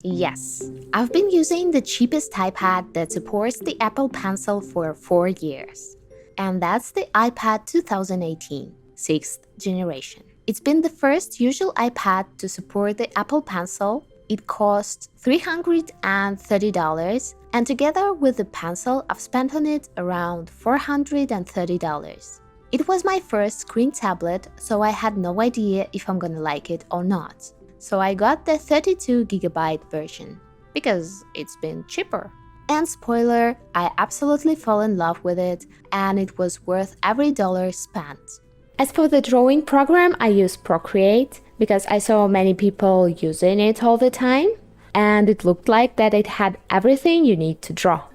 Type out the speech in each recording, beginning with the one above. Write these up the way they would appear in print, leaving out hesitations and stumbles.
Yes, I've been using the cheapest iPad that supports the Apple Pencil for 4 years. And that's the iPad 2018, 6th generation. It's been the first usual iPad to support the Apple Pencil. It cost $330, and together with the Pencil, I've spent on it around $430. It was my first screen tablet, so I had no idea if I'm gonna like it or not. So I got the 32GB version, because it's been cheaper. And spoiler, I absolutely fell in love with it, and it was worth every dollar spent. As for the drawing program, I use Procreate, because I saw many people using it all the time, and it looked like that it had everything you need to draw.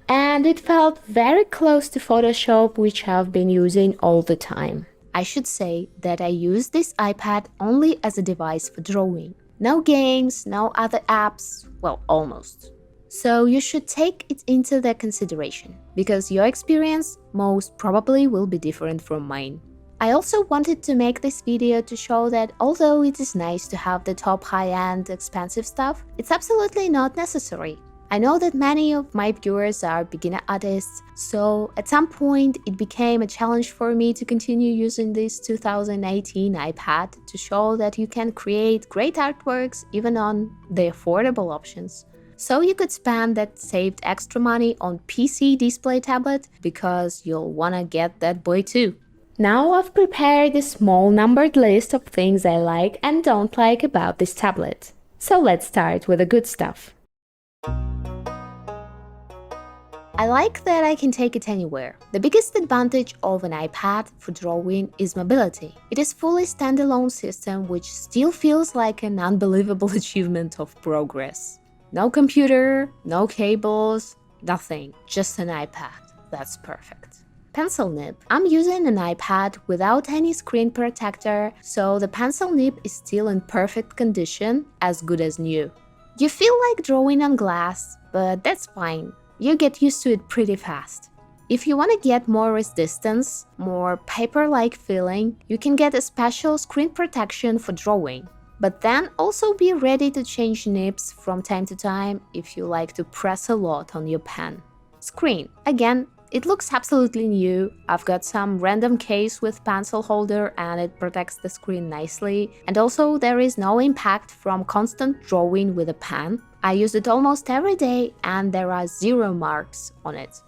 And it felt very close to Photoshop, which I've been using all the time. I should say that I use this iPad only as a device for drawing. No games, no other apps, well, almost. So you should take it into the consideration, because your experience most probably will be different from mine. I also wanted to make this video to show that although it is nice to have the top high-end expensive stuff, it's absolutely not necessary. I know that many of my viewers are beginner artists, so at some point it became a challenge for me to continue using this 2018 iPad to show that you can create great artworks even on the affordable options. So you could spend that saved extra money on PC display tablet because you'll wanna get that boy too. Now I've prepared a small numbered list of things I like and don't like about this tablet. So let's start with the good stuff. I like that I can take it anywhere. The biggest advantage of an iPad for drawing is mobility. It is fully standalone system which still feels like an unbelievable achievement of progress. No computer, no cables, nothing, just an iPad. That's perfect. Pencil nib. I'm using an iPad without any screen protector, so the pencil nib is still in perfect condition, as good as new. You feel like drawing on glass, but that's fine. You get used to it pretty fast. If you want to get more resistance, more paper-like feeling, you can get a special screen protection for drawing. But then also be ready to change nibs from time to time if you like to press a lot on your pen. Screen. Again, it looks absolutely new. I've got some random case with pencil holder and it protects the screen nicely. And also there is no impact from constant drawing with a pen. I use it almost every day and there are 0 marks on it.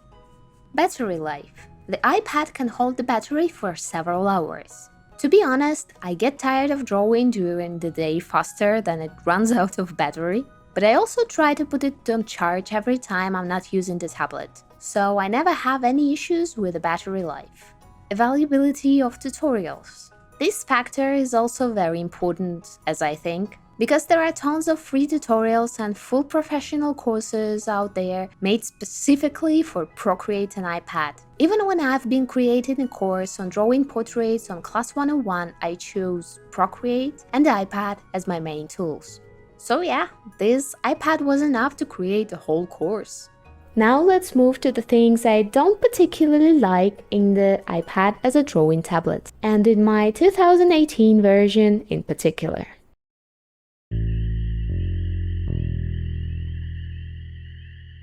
Battery life. The iPad can hold the battery for several hours. To be honest, I get tired of drawing during the day faster than it runs out of battery. But I also try to put it on charge every time I'm not using the tablet, so I never have any issues with the battery life. Availability of tutorials. This factor is also very important, as I think, because there are tons of free tutorials and full professional courses out there made specifically for Procreate and iPad. Even when I've been creating a course on drawing portraits on Class 101, I chose Procreate and iPad as my main tools. So yeah, this iPad was enough to create a whole course. Now let's move to the things I don't particularly like in the iPad as a drawing tablet, and in my 2018 version in particular.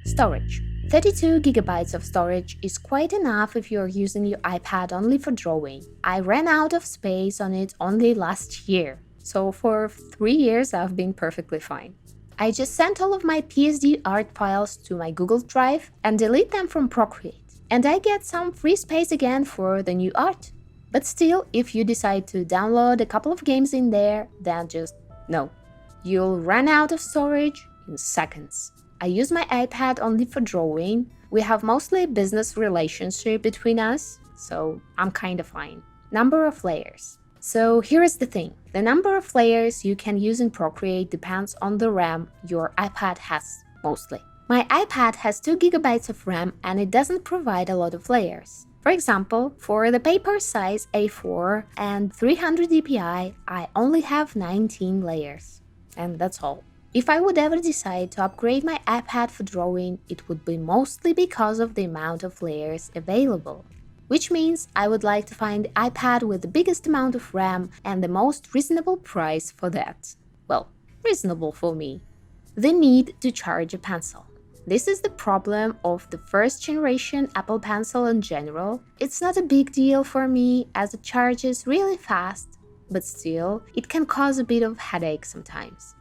Storage. 32GB of storage is quite enough if you're using your iPad only for drawing. I ran out of space on it only last year. So for 3 years I've been perfectly fine. I just sent all of my PSD art files to my Google Drive and delete them from Procreate. And I get some free space again for the new art. But still, if you decide to download a couple of games in there, then just no. You'll run out of storage in seconds. I use my iPad only for drawing. We have mostly a business relationship between us, so I'm kinda fine. Number of layers. So here is the thing, the number of layers you can use in Procreate depends on the RAM your iPad has, mostly. My iPad has 2GB of RAM and it doesn't provide a lot of layers. For example, for the paper size A4 and 300 dpi, I only have 19 layers. And that's all. If I would ever decide to upgrade my iPad for drawing, it would be mostly because of the amount of layers available. Which means I would like to find the iPad with the biggest amount of RAM and the most reasonable price for that. Well, reasonable for me. the need to charge a pencil. This is the problem of the first generation Apple Pencil in general. It's not a big deal for me as it charges really fast, but still, it can cause a bit of headache sometimes.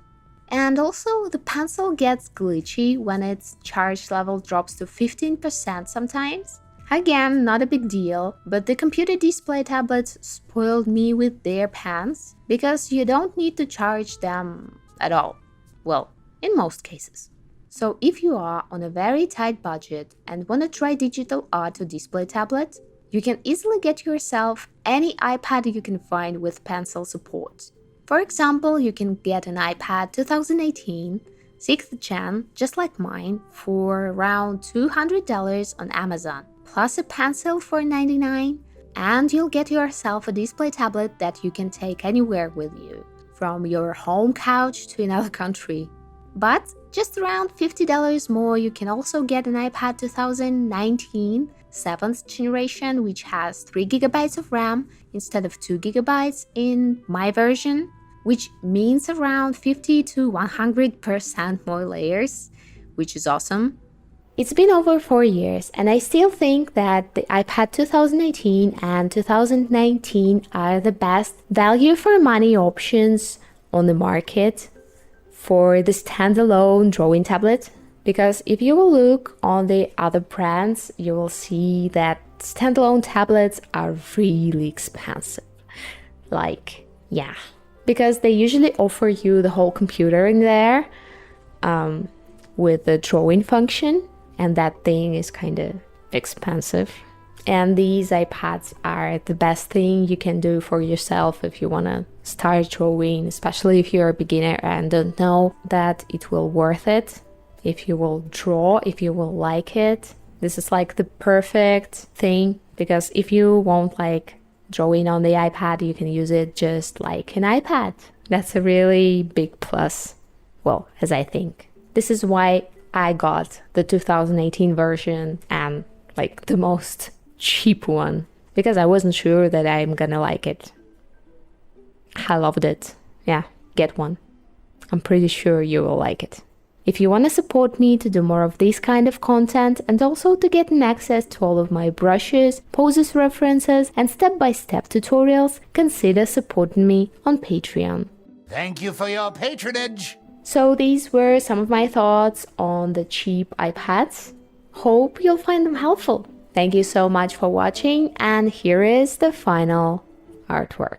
And also, the pencil gets glitchy when its charge level drops to 15% sometimes. Again, not a big deal, but the computer display tablets spoiled me with their pens because you don't need to charge them at all. Well, in most cases. So if you are on a very tight budget and want to try digital art or display tablet, you can easily get yourself any iPad you can find with pencil support. For example, you can get an iPad 2018 6th Gen, just like mine, for around $200 on Amazon, plus a pencil for $99, and you'll get yourself a display tablet that you can take anywhere with you, from your home couch to another country. But just around $50 more, you can also get an iPad 2019 7th generation, which has 3GB of RAM instead of 2GB in my version, which means around 50 to 100% more layers, which is awesome. It's been over 4 years, and I still think that the iPad 2018 and 2019 are the best value for money options on the market for the standalone drawing tablet. Because if you will look on the other brands, you will see that standalone tablets are really expensive. Because they usually offer you the whole computer in there with the drawing function, and that thing is kind of expensive. And these iPads are the best thing you can do for yourself if you want to start drawing, especially if you're a beginner and don't know that it will worth it. If you will draw, if you will like it, this is like the perfect thing, because if you won't like drawing on the iPad, you can use it just like an iPad. That's a really big plus. Well, as I think. This is why I got the 2018 version and like the most cheap one, because I wasn't sure that I'm gonna like it. I loved it. Yeah, get one. I'm pretty sure you will like it. If you want to support me to do more of this kind of content and also to get an access to all of my brushes, poses references and step-by-step tutorials, consider supporting me on Patreon. Thank you for your patronage! So these were some of my thoughts on the cheap iPads. Hope you'll find them helpful. Thank you so much for watching, and here is the final artwork.